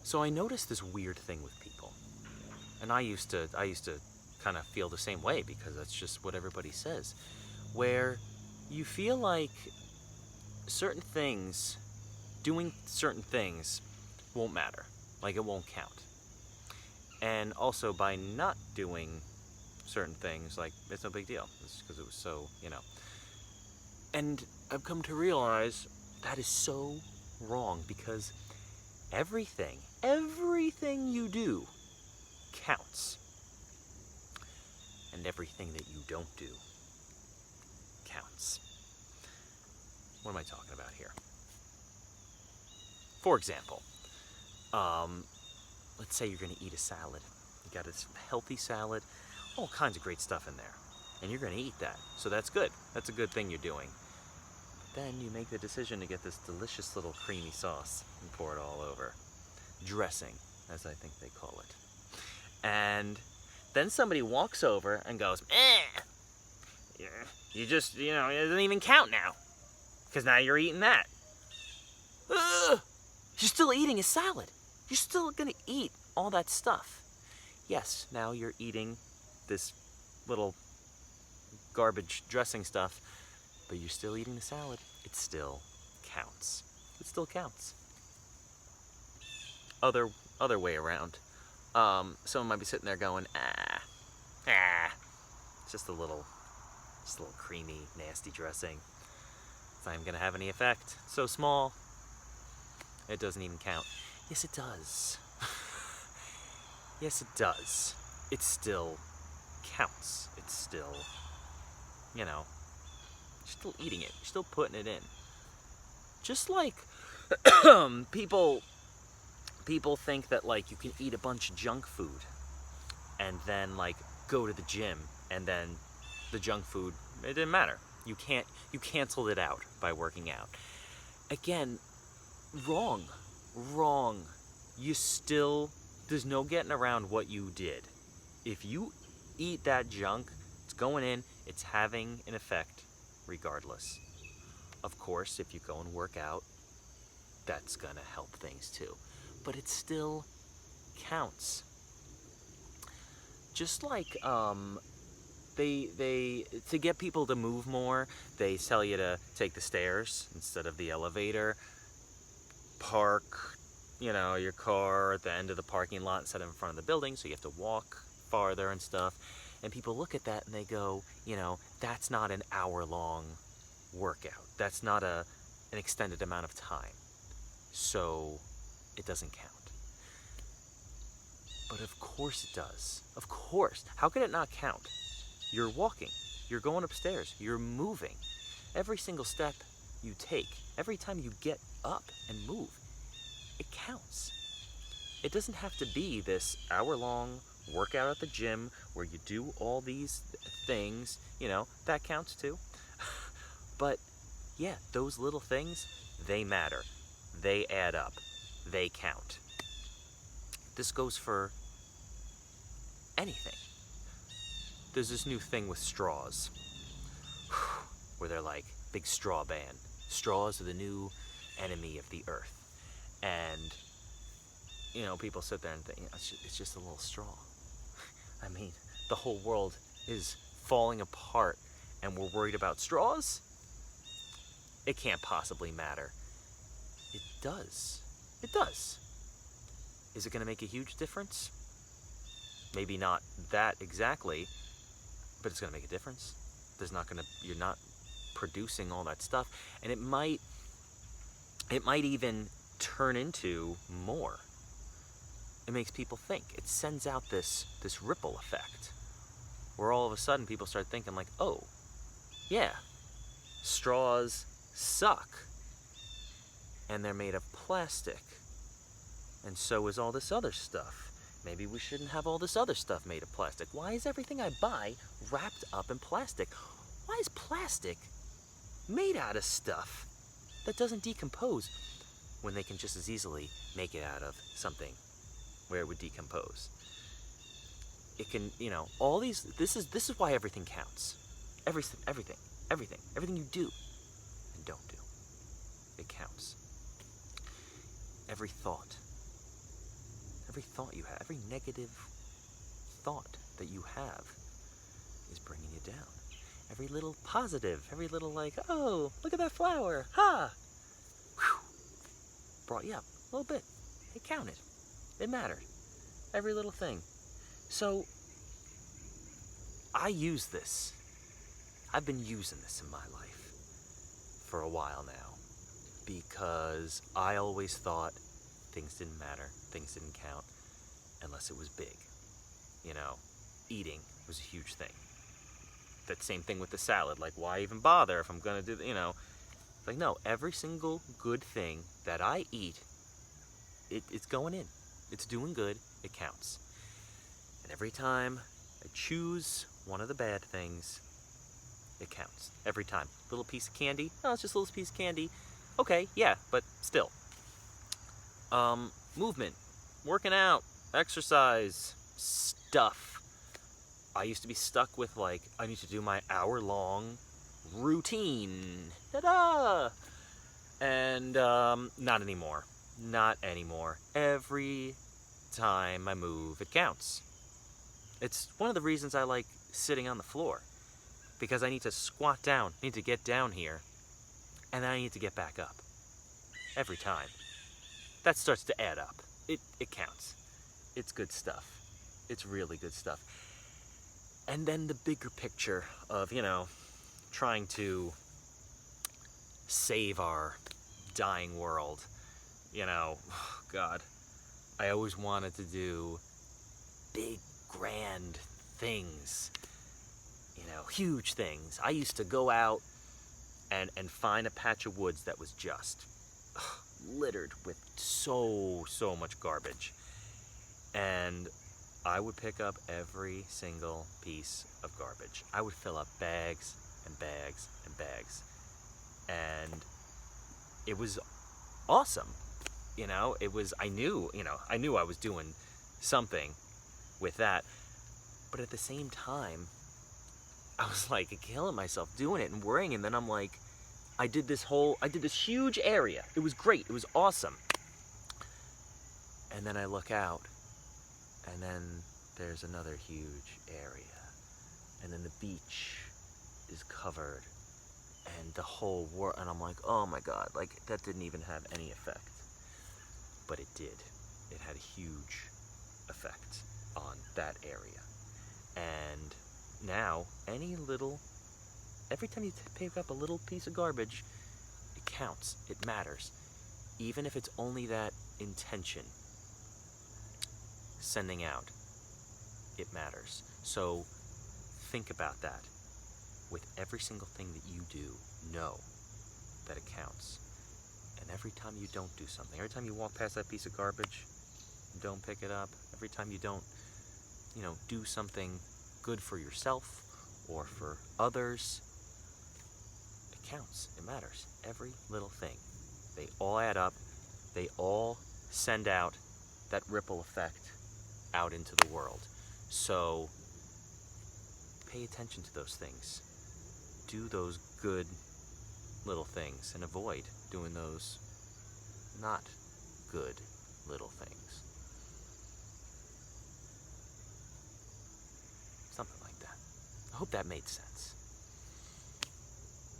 So I noticed this weird thing with people. And I used to kind of feel the same way because that's just what everybody says. Where you feel like certain things, doing certain things won't matter. Like it won't count. And also by not doing certain things, like it's no big deal. It's because it was so, And I've come to realize that is so wrong because everything you do counts. And everything that you don't do counts. What am I talking about here? For example, let's say you're going to eat a salad. You got a healthy salad, all kinds of great stuff in there. And you're going to eat that. So that's good. That's a good thing you're doing. But then you make the decision to get this delicious little creamy sauce and pour it all over. Dressing, as I think they call it. And then somebody walks over and goes, you just, it doesn't even count now. Because now you're eating that. Ugh! You're still eating a salad. You're still going to eat all that stuff. Yes, now you're eating this little garbage dressing stuff, but you're still eating the salad. It still counts. It still counts. Other way around. Someone might be sitting there going, it's just a little creamy, nasty dressing. It's not even going to have any effect. It's so small, it doesn't even count. Yes, it does. Yes, it does. It still counts. It's still, you're still eating it. You're still putting it in. Just like people think that like you can eat a bunch of junk food and then like go to the gym and then the junk food, it didn't matter. You canceled it out by working out. Again, wrong. There's no getting around what you did. If you eat that junk, it's going in, it's having an effect regardless. Of course, if you go and work out, that's gonna help things too. But it still counts. Just like they to get people to move more, they tell you to take the stairs instead of the elevator. Park, your car at the end of the parking lot instead of in front of the building, so you have to walk farther and stuff. And people look at that and they go, that's not an hour-long workout. That's not an extended amount of time. So it doesn't count. But of course it does. Of course. How could it not count? You're walking. You're going upstairs. You're moving. Every single step you take, every time you get up and move, it counts. It doesn't have to be this hour-long workout at the gym where you do all these things, that counts too. But yeah, those little things, they matter. They add up. They count. This goes for anything. There's this new thing with straws where they're like, big straw ban. Straws are the new enemy of the earth. And, people sit there and think, it's just a little straw. I mean, the whole world is falling apart and we're worried about straws? It can't possibly matter. It does. It does. Is it going to make a huge difference? Maybe not that exactly, but it's going to make a difference. You're not producing all that stuff, and it might even turn into more. It makes people think. It sends out this ripple effect where all of a sudden people start thinking like, oh, yeah, straws suck. And they're made of plastic. And so is all this other stuff. Maybe we shouldn't have all this other stuff made of plastic. Why is everything I buy wrapped up in plastic? Why is plastic made out of stuff that doesn't decompose when they can just as easily make it out of something where it would decompose? It can, all these, this is why everything counts. Everything you do and don't do, it counts. Every thought, every thought you have, every negative thought that you have is bringing you down. Every little positive, every little like, oh, look at that flower, ha! Whew, brought you up a little bit. It counted. It mattered. Every little thing. So, I use this. I've been using this in my life for a while now because I always thought things didn't matter, things didn't count unless it was big. You know, eating was a huge thing. That same thing with the salad. Like, why even bother if I'm going to do, like, no, every single good thing that I eat, it's going in. It's doing good. It counts. And every time I choose one of the bad things, it counts. Every time. Little piece of candy. No, it's just a little piece of candy. Okay, yeah, but still. Movement. Working out. Exercise. Stuff. I used to be stuck with, like, I need to do my hour-long routine. Ta-da! And, not anymore. Not anymore. Every time I move, it counts. It's one of the reasons I like sitting on the floor. Because I need to squat down, need to get down here, and then I need to get back up. Every time. That starts to add up. It counts. It's good stuff. It's really good stuff. And then the bigger picture of, trying to save our dying world. God, I always wanted to do big, grand things. Huge things. I used to go out and find a patch of woods that was just littered with so much garbage. And I would pick up every single piece of garbage. I would fill up bags and bags and bags. And it was awesome. I knew I was doing something with that. But at the same time, I was like killing myself doing it and worrying. And then I'm like, I did this huge area. It was great. It was awesome. And then I look out, and then there's another huge area. And then the beach is covered, and the whole world, and I'm like, oh my God, like that didn't even have any effect. But it did. It had a huge effect on that area. And now, every time you pick up a little piece of garbage, it counts, it matters. Even if it's only that intention sending out, it matters. So think about that. With every single thing that you do, know that it counts. And every time you don't do something, every time you walk past that piece of garbage, don't pick it up, every time you don't, do something good for yourself or for others, it counts. It matters. Every little thing. They all add up. They all send out that ripple effect out into the world. So pay attention to those things. Do those good little things and avoid doing those not good little things. Something like that. I hope that made sense.